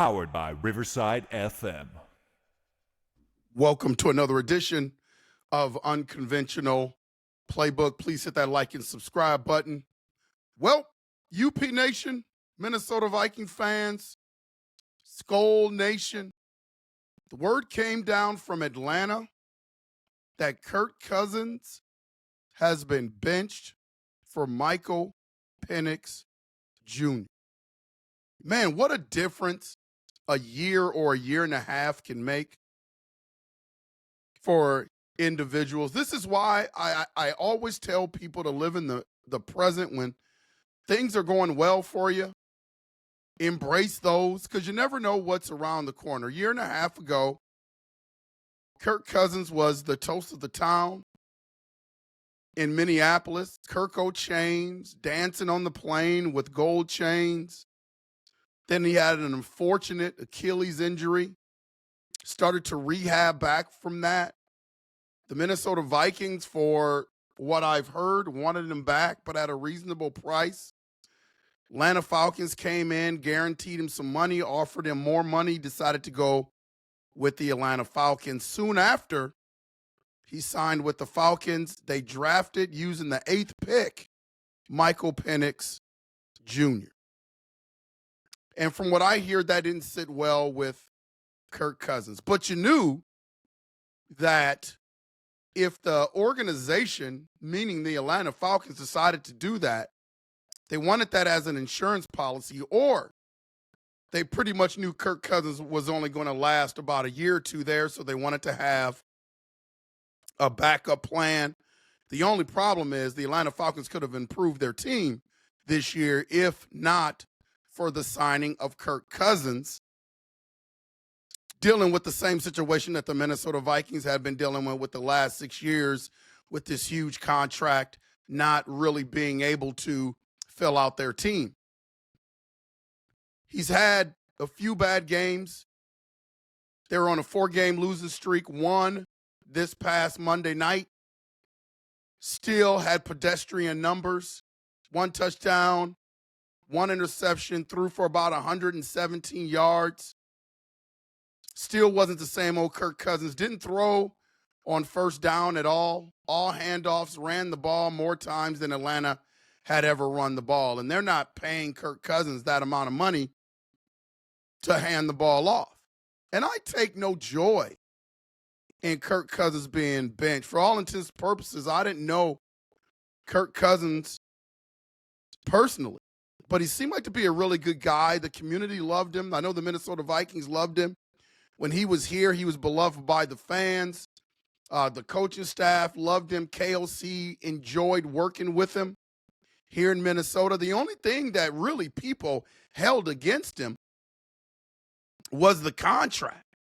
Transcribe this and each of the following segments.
powered by Riverside FM. Welcome to another edition of Unconventional Playbook. Please hit that like and subscribe button. Well, UP Nation, Minnesota Viking fans, Skull Nation, the word came down from Atlanta that Kirk Cousins has been benched for Michael Penix Jr. Man, what a difference a year or a year and a half can make for individuals. This is why I always tell people to live in the present. When things are going well for you, embrace those, because you never know what's around the corner. A year and a half ago, Kirk Cousins was the toast of the town in Minneapolis. Kirko chains, dancing on the plane with gold chains. Then he had an unfortunate Achilles injury, started to rehab back from that. The Minnesota Vikings, for what I've heard, wanted him back, but at a reasonable price. Atlanta Falcons came in, guaranteed him some money, offered him more money, decided to go with the Atlanta Falcons. Soon after, he signed with the Falcons. They drafted, using the 8th pick, Michael Penix Jr. And from what I hear, that didn't sit well with Kirk Cousins. But you knew that if the organization, meaning the Atlanta Falcons, decided to do that, they wanted that as an insurance policy, or they pretty much knew Kirk Cousins was only going to last about a year or two there, so they wanted to have a backup plan. The only problem is the Atlanta Falcons could have improved their team this year if not for the signing of Kirk Cousins, dealing with the same situation that the Minnesota Vikings had been dealing with the last 6 years, with this huge contract, not really being able to fill out their team. He's had a few bad games. They were on a 4-game losing streak, won this past Monday night. Still had pedestrian numbers, 1 touchdown, 1 interception, threw for about 117 yards. Still wasn't the same old Kirk Cousins. Didn't throw on first down at all. All handoffs, ran the ball more times than Atlanta had ever run the ball. And they're not paying Kirk Cousins that amount of money to hand the ball off. And I take no joy in Kirk Cousins being benched. For all intents and purposes, I didn't know Kirk Cousins personally, but he seemed like to be a really good guy. The community loved him. I know the Minnesota Vikings loved him. When he was here, he was beloved by the fans. The coaching staff loved him. KOC enjoyed working with him here in Minnesota. The only thing that really people held against him was the contract,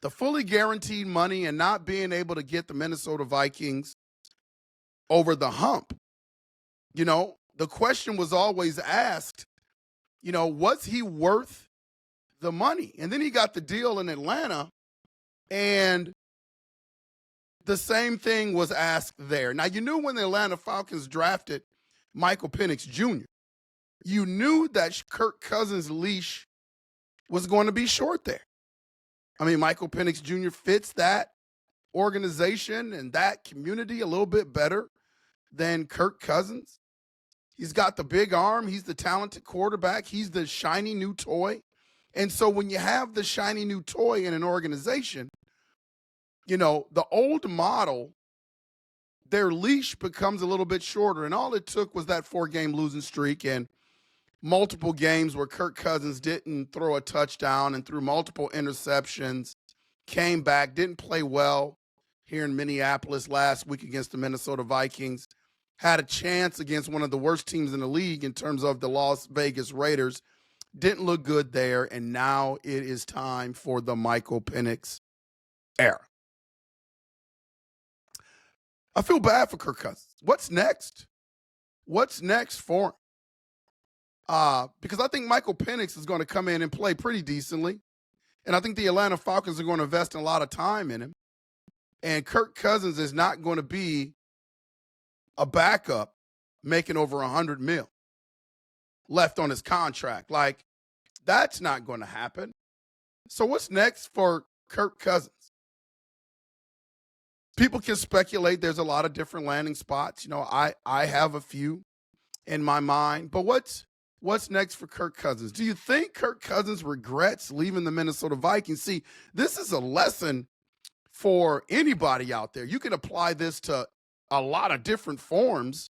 the fully guaranteed money, and not being able to get the Minnesota Vikings over the hump. You know, the question was always asked, was he worth the money? And then he got the deal in Atlanta, and the same thing was asked there. Now, you knew when the Atlanta Falcons drafted Michael Penix Jr., you knew that Kirk Cousins' leash was going to be short there. I mean, Michael Penix Jr. fits that organization and that community a little bit better than Kirk Cousins. He's got the big arm. He's the talented quarterback. He's the shiny new toy. And so when you have the shiny new toy in an organization, the old model, their leash becomes a little bit shorter. And all it took was that 4-game losing streak and multiple games where Kirk Cousins didn't throw a touchdown and threw multiple interceptions, came back, didn't play well here in Minneapolis last week against the Minnesota Vikings, had a chance against one of the worst teams in the league in terms of the Las Vegas Raiders, didn't look good there, and now it is time for the Michael Penix era. I feel bad for Kirk Cousins. What's next? What's next for him? Because I think Michael Penix is going to come in and play pretty decently. And I think the Atlanta Falcons are going to invest a lot of time in him. And Kirk Cousins is not going to be a backup making over $100 million left on his contract. Like, that's not going to happen. So what's next for Kirk Cousins? People can speculate. There's a lot of different landing spots. I have a few in my mind. But what's next for Kirk Cousins? Do you think Kirk Cousins regrets leaving the Minnesota Vikings? See, this is a lesson for anybody out there. You can apply this to a lot of different forms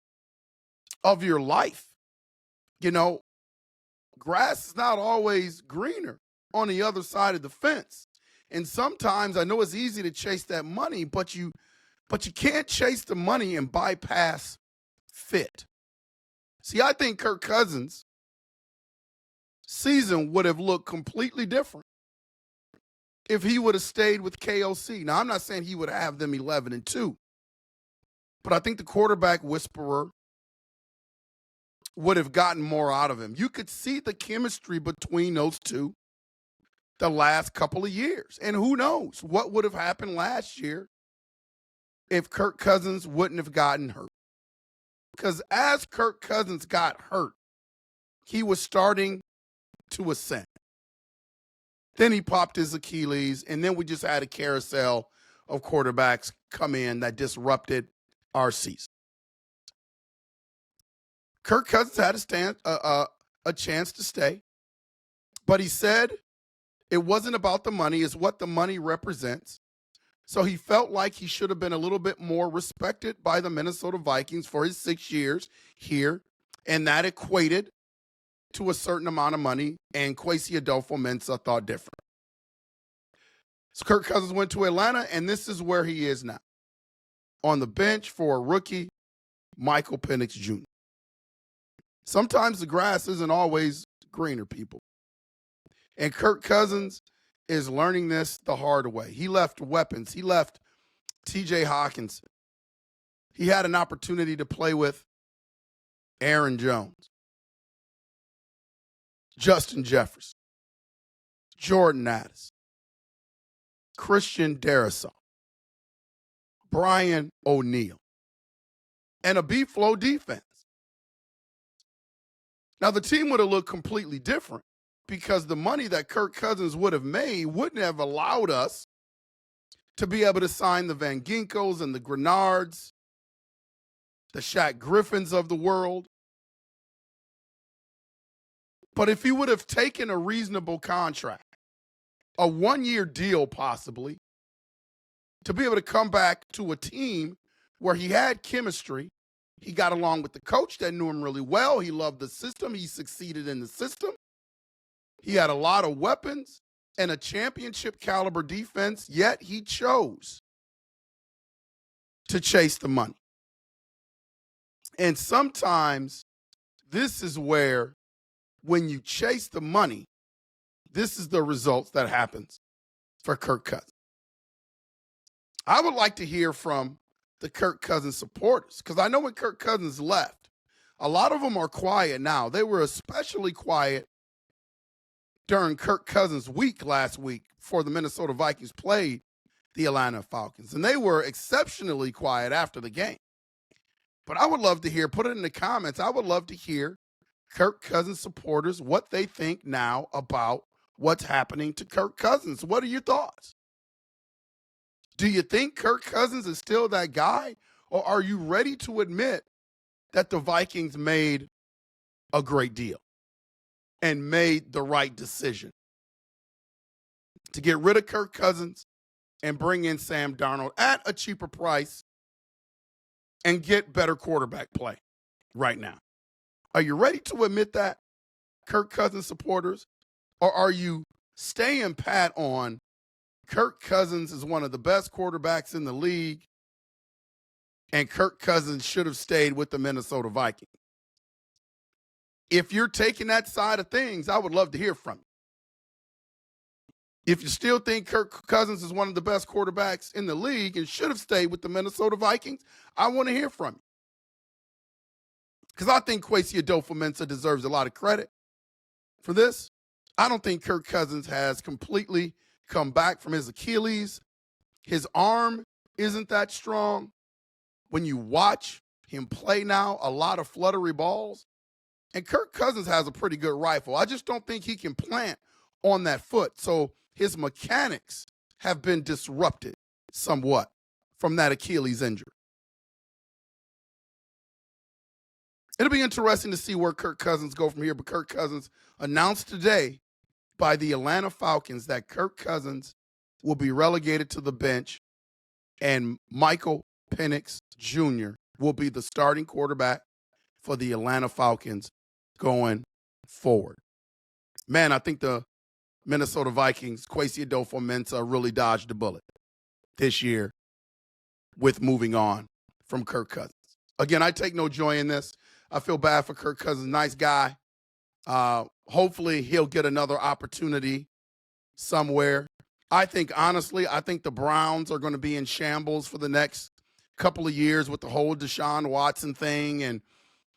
of your life. Grass is not always greener on the other side of the fence. And sometimes I know it's easy to chase that money, but you can't chase the money and bypass fit. See, I think Kirk Cousins' season would have looked completely different if he would have stayed with KOC. Now, I'm not saying he would have them 11-2, but I think the quarterback whisperer would have gotten more out of him. You could see the chemistry between those two the last couple of years. And who knows what would have happened last year if Kirk Cousins wouldn't have gotten hurt. Because as Kirk Cousins got hurt, he was starting to ascend. Then he popped his Achilles, and then we just had a carousel of quarterbacks come in that disrupted our season. Kirk Cousins had a chance to stay, but he said it wasn't about the money, it's what the money represents. So he felt like he should have been a little bit more respected by the Minnesota Vikings for his 6 years here, and that equated to a certain amount of money, and Kwesi Adofo-Mensah thought different. So Kirk Cousins went to Atlanta, and this is where he is now, on the bench for a rookie, Michael Penix Jr. Sometimes the grass isn't always greener, people. And Kirk Cousins is learning this the hard way. He left weapons. He left T.J. Hawkins. He had an opportunity to play with Aaron Jones, Justin Jefferson, Jordan Addis, Christian Darrisaw, Brian O'Neill, and a B-flow defense. Now, the team would have looked completely different because the money that Kirk Cousins would have made wouldn't have allowed us to be able to sign the Van Ginkles and the Grenards, the Shaq Griffins of the world. But if he would have taken a reasonable contract, a one-year deal possibly, to be able to come back to a team where he had chemistry, he got along with the coach that knew him really well, he loved the system, he succeeded in the system, he had a lot of weapons and a championship caliber defense, yet he chose to chase the money. And sometimes this is where, when you chase the money, this is the results that happens for Kirk Cousins. I would like to hear from the Kirk Cousins supporters, because I know when Kirk Cousins left, a lot of them are quiet now. They were especially quiet during Kirk Cousins' week last week before the Minnesota Vikings played the Atlanta Falcons. And they were exceptionally quiet after the game. But I would love to hear, put it in the comments, I would love to hear Kirk Cousins supporters what they think now about what's happening to Kirk Cousins. What are your thoughts? Do you think Kirk Cousins is still that guy? Or are you ready to admit that the Vikings made a great deal and made the right decision to get rid of Kirk Cousins and bring in Sam Darnold at a cheaper price and get better quarterback play right now? Are you ready to admit that, Kirk Cousins supporters? Or are you staying pat on Kirk Cousins is one of the best quarterbacks in the league and Kirk Cousins should have stayed with the Minnesota Vikings? If you're taking that side of things, I would love to hear from you. If you still think Kirk Cousins is one of the best quarterbacks in the league and should have stayed with the Minnesota Vikings, I want to hear from you. Because I think Kwesi Adofo-Mensah deserves a lot of credit for this. I don't think Kirk Cousins has completely come back from his Achilles. His arm isn't that strong. When you watch him play now, a lot of fluttery balls. And Kirk Cousins has a pretty good rifle. I just don't think he can plant on that foot. So his mechanics have been disrupted somewhat from that Achilles injury. It'll be interesting to see where Kirk Cousins go from here, but Kirk Cousins announced today by the Atlanta Falcons that Kirk Cousins will be relegated to the bench and Michael Penix Jr. will be the starting quarterback for the Atlanta Falcons going forward. Man, I think the Minnesota Vikings, Kwesi Adofo-Mensah, really dodged a bullet this year with moving on from Kirk Cousins. Again, I take no joy in this. I feel bad for Kirk Cousins. Nice guy. Hopefully he'll get another opportunity somewhere. I think the Browns are going to be in shambles for the next couple of years with the whole Deshaun Watson thing. And,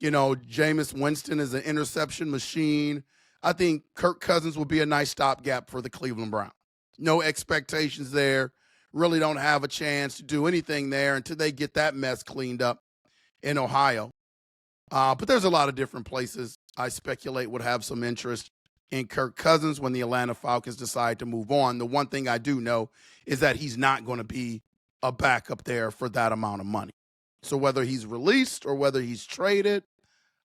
Jameis Winston is an interception machine. I think Kirk Cousins will be a nice stopgap for the Cleveland Browns. No expectations there. Really don't have a chance to do anything there until they get that mess cleaned up in Ohio. But there's a lot of different places I speculate would have some interest in Kirk Cousins when the Atlanta Falcons decide to move on. The one thing I do know is that he's not going to be a backup there for that amount of money. So whether he's released or whether he's traded,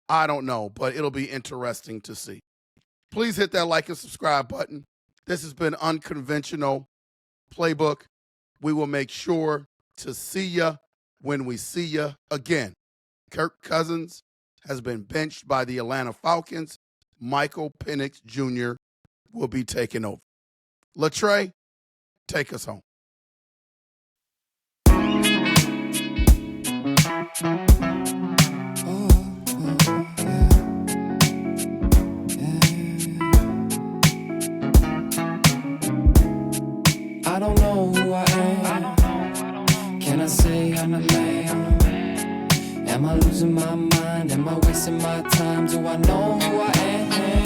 I don't know, but it'll be interesting to see. Please hit that like and subscribe button. This has been Unconventional Playbook. We will make sure to see you when we see you again. Kirk Cousins has been benched by the Atlanta Falcons. Michael Penix Jr. will be taking over. Latre, take us home. I don't know who I am. Can I say I'm a man? Am I losing my mind? Am I wasting my time? Do I know who I am?